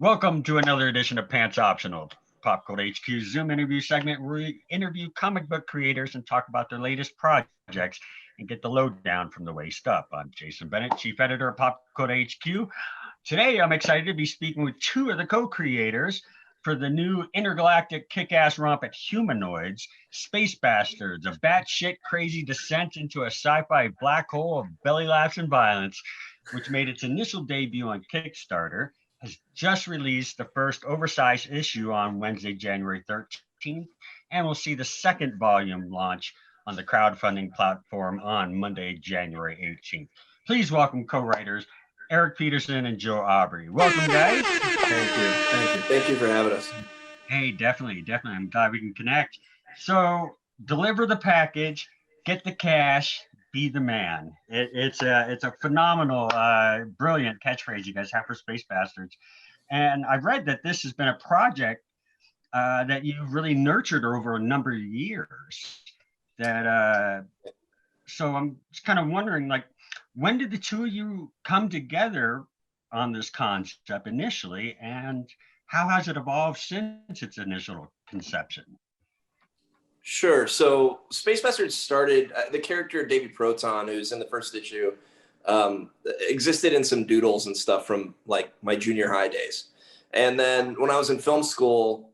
Welcome to another edition of Pants Optional, Pop Cult HQ's Zoom interview segment where we interview comic book creators and talk about their latest projects and get the lowdown from the waist up. I'm Jason Bennett, Chief Editor of Pop Cult HQ. Today, I'm excited to be speaking with two of the co-creators for the new intergalactic kick-ass romp at Humanoids, Space Bastards, a batshit crazy descent into a sci-fi black hole of belly laughs and violence, which made its initial debut on Kickstarter, has just released the first oversized issue on Wednesday, January 13th, and we'll see the second volume launch on the crowdfunding platform on Monday, January 18th. Please welcome co-writers Eric Peterson and Joe Aubrey. Welcome, guys. Thank you for having us. Hey, definitely. I'm glad we can connect. So, deliver the package, get the cash, be the man. It's a phenomenal, brilliant catchphrase you guys have for Space Bastards. And I've read that this has been a project that you've really nurtured over a number of years. So I'm just kind of wondering, like, when did the two of you come together on this concept initially, and how has it evolved since its initial conception? Sure. So Space Bastards started, the character Davy Proton, who's in the first issue, existed in some doodles and stuff from like my junior high days. And then when I was in film school,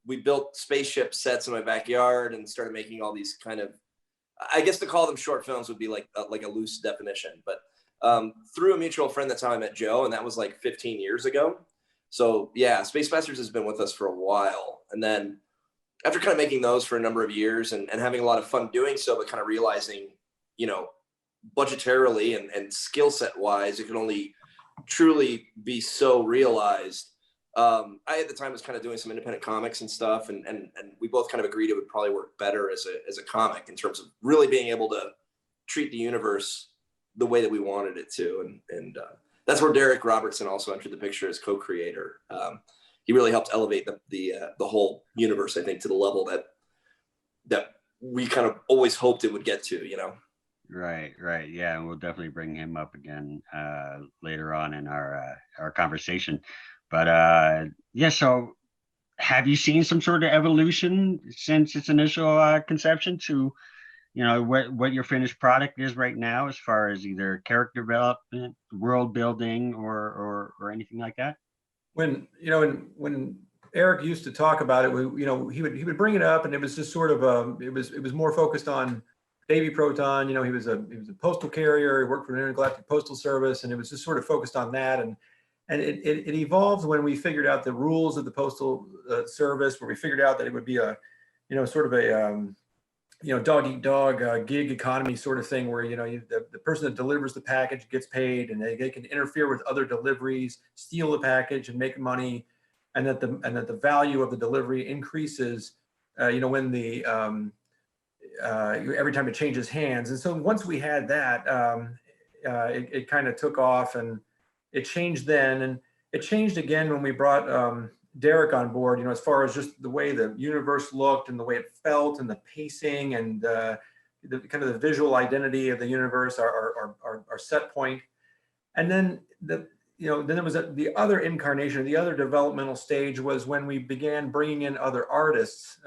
we built spaceship sets in my backyard and started making all these kind of, I guess to call them short films would be like a loose definition. But through a mutual friend, that's how I met Joe. And that was like 15 years ago. So yeah, Space Bastards has been with us for a while. And then after kind of making those for a number of years and having a lot of fun doing so, but kind of realizing, you know, budgetarily and skill set wise, it can only truly be so realized. I at the time was kind of doing some independent comics and stuff, and we both kind of agreed it would probably work better as a comic in terms of really being able to treat the universe the way that we wanted it to. And that's where Derek Robertson also entered the picture as co-creator. He really helped elevate the whole universe, I think, to the level that we kind of always hoped it would get to, you know? Right. Yeah, and we'll definitely bring him up again later on in our conversation. But yeah, so have you seen some sort of evolution since its initial conception to, you know, what your finished product is right now, as far as either character development, world building, or anything like that? When Eric used to talk about it, he would bring it up, and it was just sort of it was more focused on Davy Proton. You know, he was a postal carrier. He worked for the Intergalactic Postal Service, and it was just sort of focused on that. And it evolved when we figured out the rules of the Postal Service, where we figured out that it would be sort of a dog eat dog gig economy sort of thing, where the person that delivers the package gets paid, and they can interfere with other deliveries, steal the package, and make money, and that the value of the delivery increases, when the every time it changes hands. And so once we had that, it kind of took off, and it changed then, and it changed again when we brought Derek on board, as far as just the way the universe looked and the way it felt and the pacing and the kind of the visual identity of the universe, our set point. And then then there was the other incarnation, the other developmental stage was when we began bringing in other artists.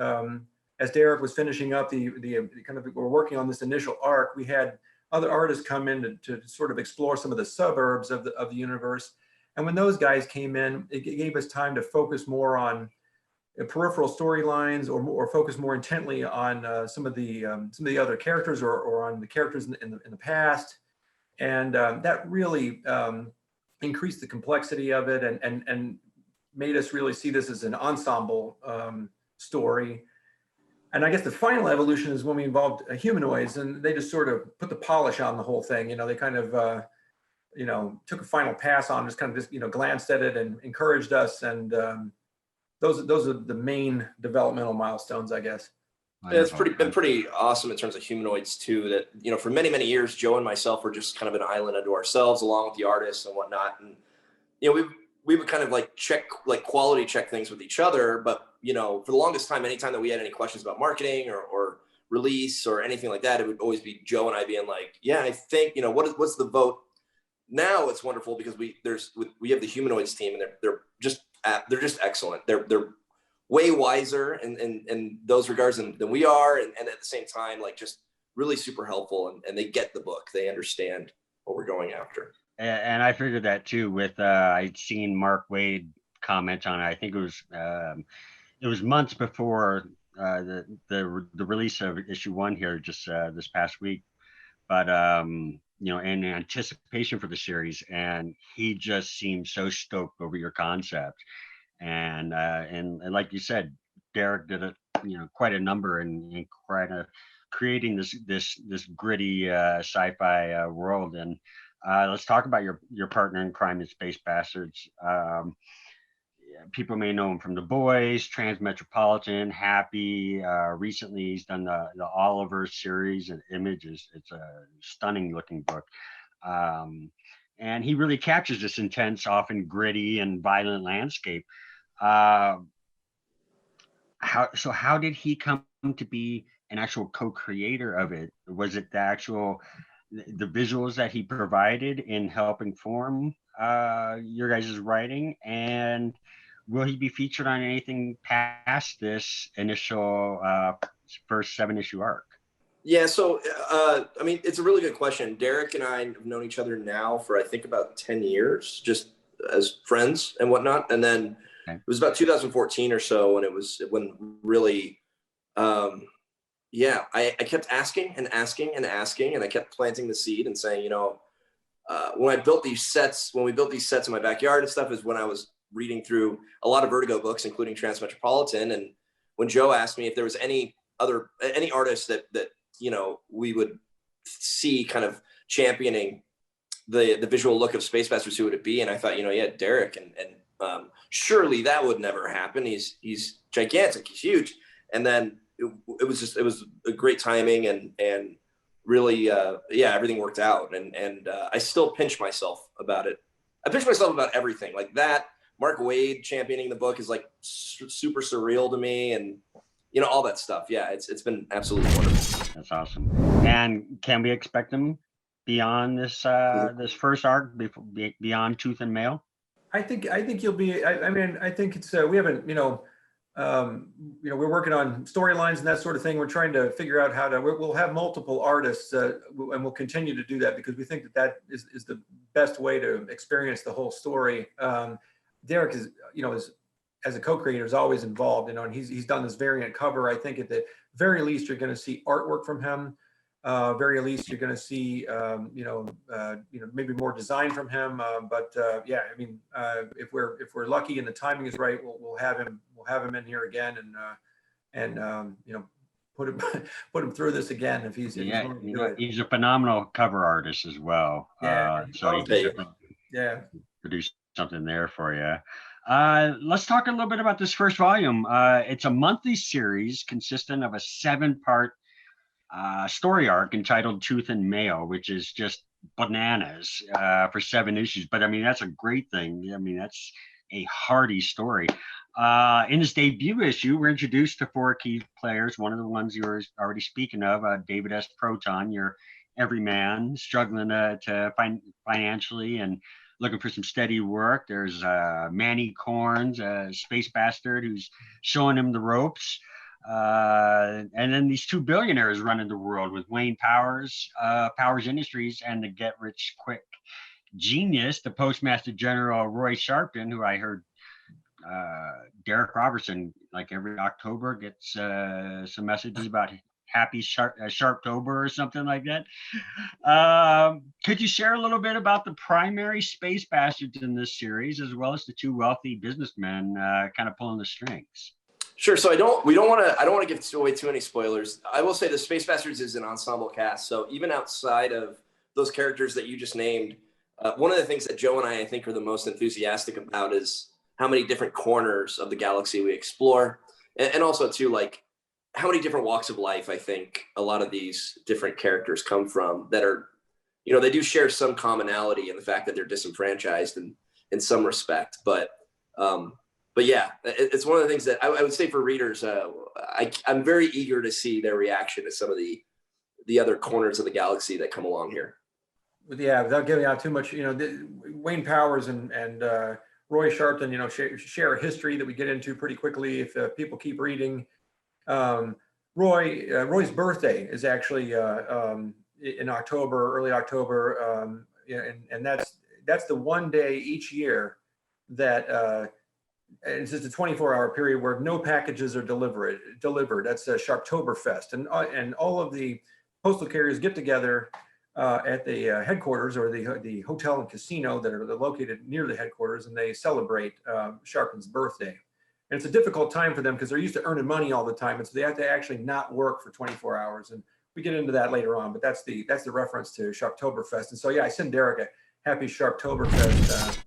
As Derek was finishing up we're working on this initial arc, we had other artists come in to sort of explore some of the suburbs of the universe. And when those guys came in, it gave us time to focus more on peripheral storylines, or focus more intently on some of the other characters, or on the characters in the past. And that really increased the complexity of it, and made us really see this as an ensemble story. And I guess the final evolution is when we involved Humanoids, and they just sort of put the polish on the whole thing. They kind of took a final pass on, just glanced at it and encouraged us. And those are the main developmental milestones, I guess. Yeah, it's been pretty awesome in terms of Humanoids too, that, for many, many years, Joe and myself were just kind of an island unto ourselves, along with the artists and whatnot. And, we would kind of quality check things with each other. But, for the longest time, anytime that we had any questions about marketing or release or anything like that, it would always be Joe and I being like, yeah, I think, what's the vote now it's wonderful because we have the Humanoids team, and they're just excellent. They're way wiser in those regards than we are, and at the same time, like, just really super helpful, and they get the book. They understand what we're going after. And I figured that too. With I'd seen Mark Waid comment on it. I think it was months before the release of issue 1 here, just this past week. But in anticipation for the series, and he just seemed so stoked over your concept. And like you said, Derek did quite a number in creating this gritty sci-fi world. And let's talk about your partner in crime in Space Bastards. People may know him from The Boys, Transmetropolitan, Happy. Recently, he's done the Oliver series and Images. It's a stunning looking book. And he really captures this intense, often gritty and violent landscape. How did he come to be an actual co-creator of it? Was it the visuals that he provided in helping form your guys' writing? And will he be featured on anything past this initial first 7-issue arc? Yeah, so I mean, it's a really good question. Derek and I have known each other now for, I think, about 10 years, just as friends and whatnot. And then it was about 2014 or so when really, I kept asking and asking and asking, and I kept planting the seed and saying, when we built these sets in my backyard and stuff, is when I was reading through a lot of Vertigo books, including Transmetropolitan. And when Joe asked me if there was any artists that we would see kind of championing the visual look of Space Bastards, who would it be? And I thought, Derek, and surely that would never happen. He's gigantic, he's huge. And then it was a great timing, and really, everything worked out. And I still pinch myself about it. I pinch myself about everything like that. Mark Waid championing the book is like super surreal to me, and all that stuff. Yeah, it's been absolutely wonderful. That's awesome. And can we expect them beyond this this first arc, beyond Tooth and Mail? I think you'll be. I mean, I think it's we haven't. We're working on storylines and that sort of thing. We're trying to figure out how to. We'll have multiple artists, and we'll continue to do that because we think that is the best way to experience the whole story. Derek is, as a co-creator, is always involved, and he's done this variant cover. I think at the very least you're going to see artwork from him. Very least you're going to see, maybe more design from him. If we're lucky and the timing is right, we'll have him in here again, and put him through this again if he's he's a phenomenal cover artist as well. So he can produce something there for you. Let's talk a little bit about this first volume. It's a monthly series consisting of a 7-part story arc entitled Tooth and Mail, which is just bananas for 7 issues. But I mean, that's a great thing. I mean, that's a hearty story. In this debut issue, we're introduced to 4 key players. One of the ones you were already speaking of, David S. Proton, your everyman, struggling to find financially and looking for some steady work. There's Manny Corns, a space bastard who's showing him the ropes. And then these 2 billionaires running the world with Wayne Powers, Powers Industries, and the get-rich-quick genius, the Postmaster General Roy Sharpton, who I heard Derek Robertson, like every October, gets some messages about happy Sharptober or something like that. Could you share a little bit about the primary space bastards in this series, as well as the 2 wealthy businessmen kind of pulling the strings? Sure. So I don't want to give away too many spoilers. I will say the Space Bastards is an ensemble cast. So even outside of those characters that you just named, one of the things that Joe and I think are the most enthusiastic about is how many different corners of the galaxy we explore, and also too, like, how many different walks of life I think a lot of these different characters come from that are, they do share some commonality in the fact that they're disenfranchised in some respect. But yeah, it's one of the things that I would say for readers, I'm very eager to see their reaction to some of the other corners of the galaxy that come along here. Yeah, without giving out too much, Wayne Powers and Roy Sharpton, share a history that we get into pretty quickly if people keep reading. Roy's birthday is actually in October, early October, and that's the one day each year that and it's just a 24-hour period where no packages are delivered. That's a Sharptoberfest, and all of the postal carriers get together at the headquarters or the hotel and casino that are located near the headquarters, and they celebrate Sharpton's birthday. And it's a difficult time for them because they're used to earning money all the time, and so they have to actually not work for 24 hours. And we get into that later on, but that's the reference to Sharptoberfest. And so yeah, I send Derek a happy Sharptoberfest.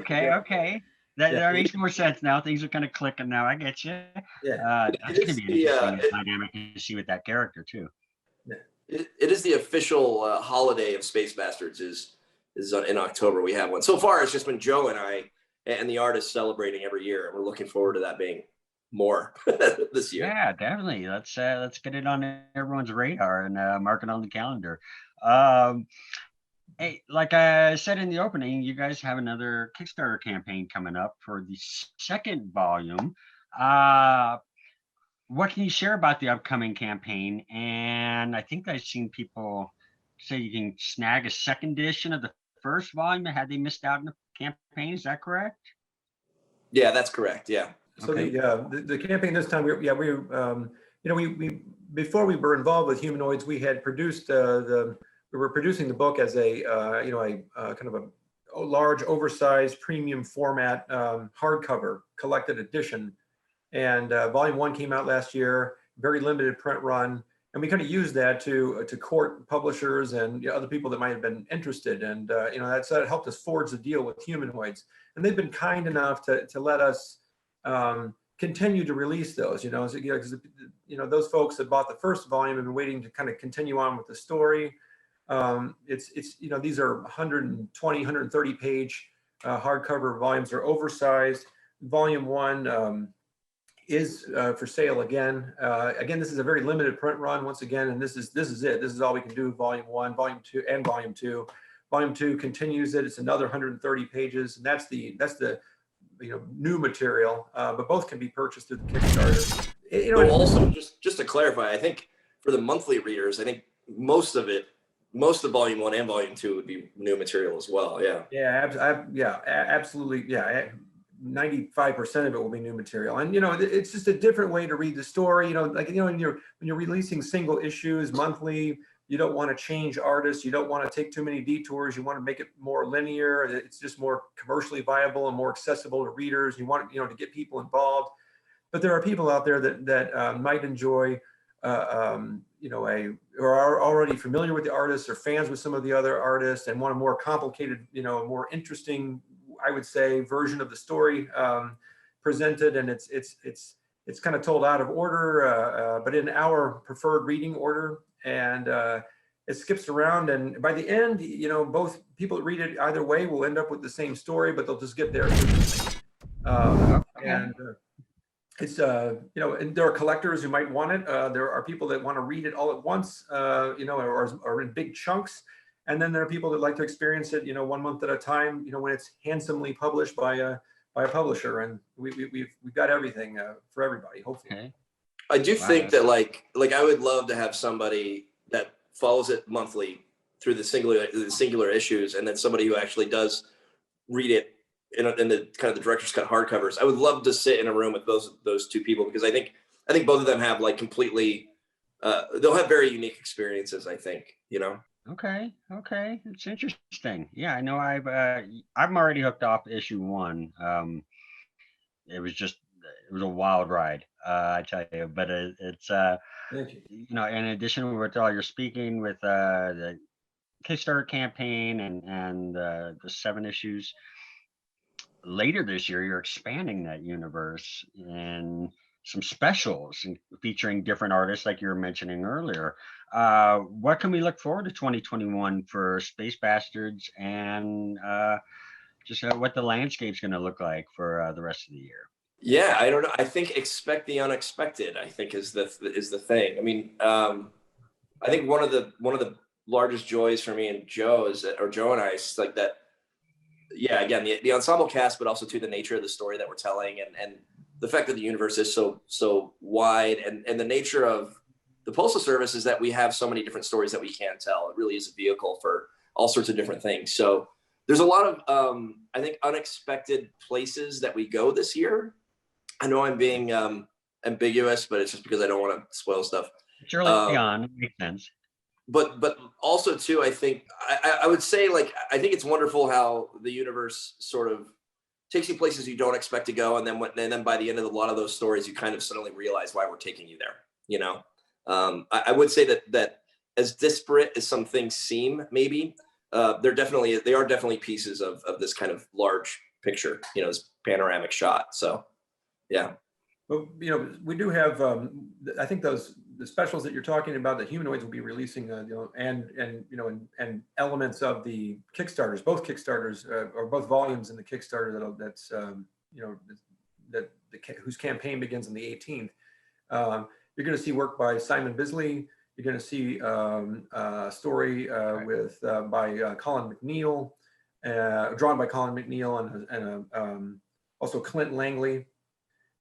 Okay. That makes more sense now. Things are kind of clicking now. I get you. Yeah, that's going to be an interesting dynamic to see with that character too. Yeah. It is the official holiday of Space Bastards is in October. We have one. So far, it's just been Joe and I and the artists celebrating every year, and we're looking forward to that being more this year. Yeah, definitely. Let's get it on everyone's radar and mark it on the calendar. Hey, like I said in the opening, you guys have another Kickstarter campaign coming up for the second volume. What can you share about the upcoming campaign? And I think I've seen people say you can snag a second edition of the first volume had they missed out on the campaign. Is that correct? Yeah, that's correct. Yeah. So the campaign this time, we before we were involved with Humanoids, we had produced we were producing the book as a kind of a large, oversized, premium format hardcover collected edition. And volume 1 came out last year, very limited print run, and we kind of used that to court publishers and other people that might have been interested. And that helped us forge the deal with Humanoids, and they've been kind enough to let us continue to release those. Because those folks that bought the first volume have been waiting to kind of continue on with the story. These are 120, 130 page hardcover volumes. They're oversized. Volume 1 is for sale again. Again, this is a very limited print run once again, and this is it. This is all we can do. Volume 1, Volume 2, and Volume 2. Volume 2 continues it. It's another 130 pages, and that's the new material. But both can be purchased through the Kickstarter. Also, just to clarify, I think for the monthly readers, I think most of Volume 1 and Volume 2 would be new material as well. Yeah. Yeah, absolutely. Yeah. 95% of it will be new material, and it's just a different way to read the story. When you're releasing single issues monthly, you don't want to change artists, you don't want to take too many detours, you want to make it more linear. It's just more commercially viable and more accessible to readers. You want to get people involved, but there are people out there that might enjoy or are already familiar with the artists or fans with some of the other artists and want a more complicated, more interesting, I would say, version of the story presented, and it's kind of told out of order, but in our preferred reading order, and it skips around, and by the end, both people that read it either way will end up with the same story, but they'll just get there differently. And it's and there are collectors who might want it. There are people that want to read it all at once, or in big chunks. And then there are people that like to experience it, 1 month at a time, when it's handsomely published by a publisher. And we've got everything for everybody, hopefully. Okay. I do think that like I would love to have somebody that follows it monthly through the singular issues, and then somebody who actually does read it in the kind of the director's cut hardcovers. I would love to sit in a room with those two people, because I think both of them have like completely they'll have very unique experiences, I think. Okay, it's interesting. Yeah, I know I'm already hooked off issue 1. It was a wild ride, I tell you. But it's Thank you. in addition with all your speaking with the Kickstarter campaign and the 7 issues later this year, you're expanding that universe and some specials and featuring different artists like you were mentioning earlier. What can we look forward to 2021 for Space Bastards, and just what the landscape's going to look like for the rest of the year? Yeah, I don't know. I think expect the unexpected, I think is the thing. I mean, I think one of the largest joys for me and Joe Joe and I, is like that. Yeah, again, the ensemble cast, but also to the nature of the story that we're telling, and the fact that the universe is so wide, and the nature of the Postal Service is that we have so many different stories that we can tell. It really is a vehicle for all sorts of different things. So there's a lot of, I think, unexpected places that we go this year. I know I'm being ambiguous, but it's just because I don't want to spoil stuff. It's early on, it makes sense. But also too, I think I would say, like, I think it's wonderful how the universe sort of takes you places you don't expect to go, and then by the end of a lot of those stories, you kind of suddenly realize why we're taking you there. You know, I would say that as disparate as some things seem, maybe they are definitely pieces of this kind of large picture. You know, this panoramic shot. So, yeah. Well, you know, we do have. I think the specials that you're talking about, the Humanoids will be releasing, you know, and elements of the Kickstarters, both Kickstarters or both volumes in the Kickstarter that's you know, whose campaign begins on the 18th. You're going to see work by Simon Bisley. You're going to see a story by Colin McNeil, drawn by Colin McNeil, and also Clint Langley.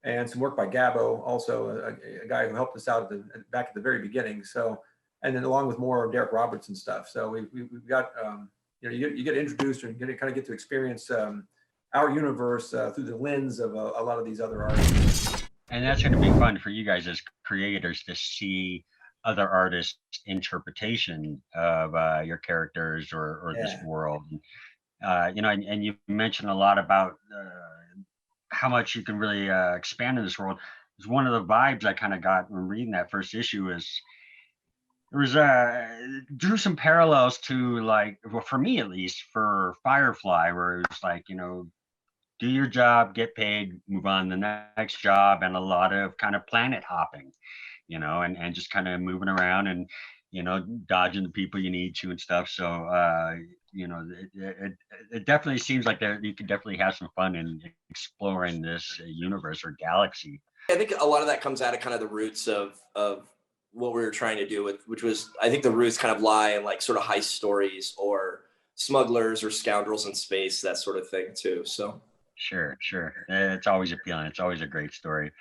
And some work by Gabo, also a guy who helped us out back at the very beginning. So, and then along with more Derek Robertson stuff. So we've got, you know, you get introduced, and you kind of get to experience our universe through the lens of a lot of these other artists. And that's going to be fun for you guys as creators to see other artists' interpretation of your characters or this world. You know, and you mentioned a lot about how much you can really expand in this world. It's one of the vibes I kind of got when reading that first issue is there was drew some parallels to, like, well, for me at least, for Firefly, where it was like, you know, do your job, get paid, move on to the next job, and a lot of kind of planet hopping, you know, and just kind of moving around and, you know, dodging the people you need to and stuff. So you know, it definitely seems like you could definitely have some fun in exploring this universe or galaxy. I think a lot of that comes out of kind of the roots of what we were trying to do, which was, I think the roots kind of lie in like sort of heist stories or smugglers or scoundrels in space, that sort of thing too. So sure, it's always appealing. It's always a great story.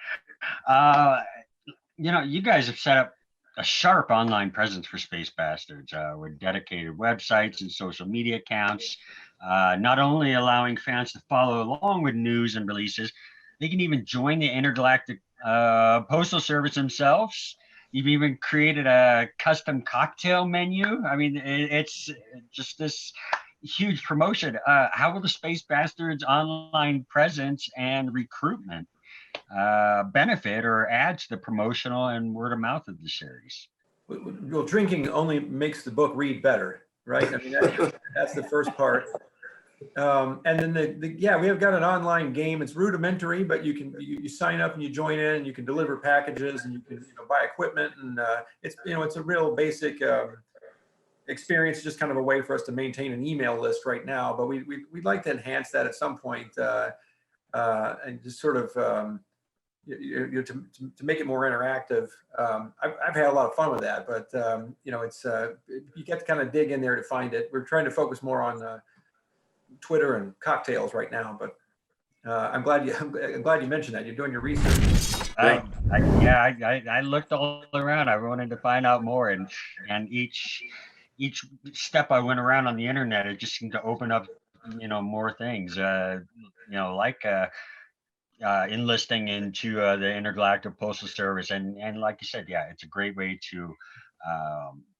You know, you guys have set up a sharp online presence for Space Bastards with dedicated websites and social media accounts, not only allowing fans to follow along with news and releases, they can even join the intergalactic postal service themselves. You've even created a custom cocktail menu. I mean, it's just this huge promotion. How will the Space Bastards online presence and recruitment benefit or add to the promotional and word of mouth of the series? Well, drinking only makes the book read better, right? I mean, that's the first part. And then we have got an online game. It's rudimentary, but you sign up and you join in, and you can deliver packages, and you can, you know, buy equipment, and it's, you know, it's a real basic experience, just kind of a way for us to maintain an email list right now. But we'd like to enhance that at some point, and just sort of to make it more interactive. I've had a lot of fun with that, but you know, it's you get to kind of dig in there to find it. We're trying to focus more on Twitter and cocktails right now, but I'm glad you mentioned that. You're doing your research. I looked all around. I wanted to find out more, and each step I went around on the internet, it just seemed to open up, you know, more things. You know, like enlisting into the Intergalactic Postal Service, and like you said, yeah, it's a great way to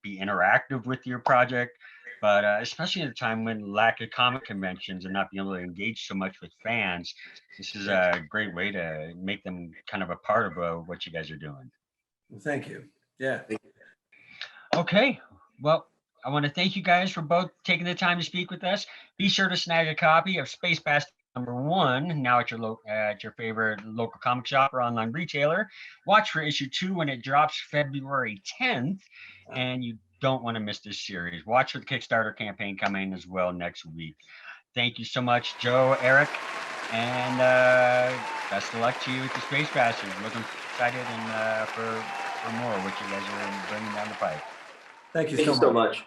be interactive with your project. But especially at a time when lack of comic conventions and not being able to engage so much with fans, this is a great way to make them kind of a part of what you guys are doing. Well, thank you. Yeah. Okay. Well, I want to thank you guys for both taking the time to speak with us. Be sure to snag a copy of Space Bastard #1 now at your favorite local comic shop or online retailer. Watch for issue 2 when it drops February 10th, and you don't want to miss this series. Watch for the Kickstarter campaign coming as well next week. Thank you so much, Joe, Eric, and best of luck to you with the Space Bastards. Looking excited and for more what you guys are bringing down the pipe. Thank you so much.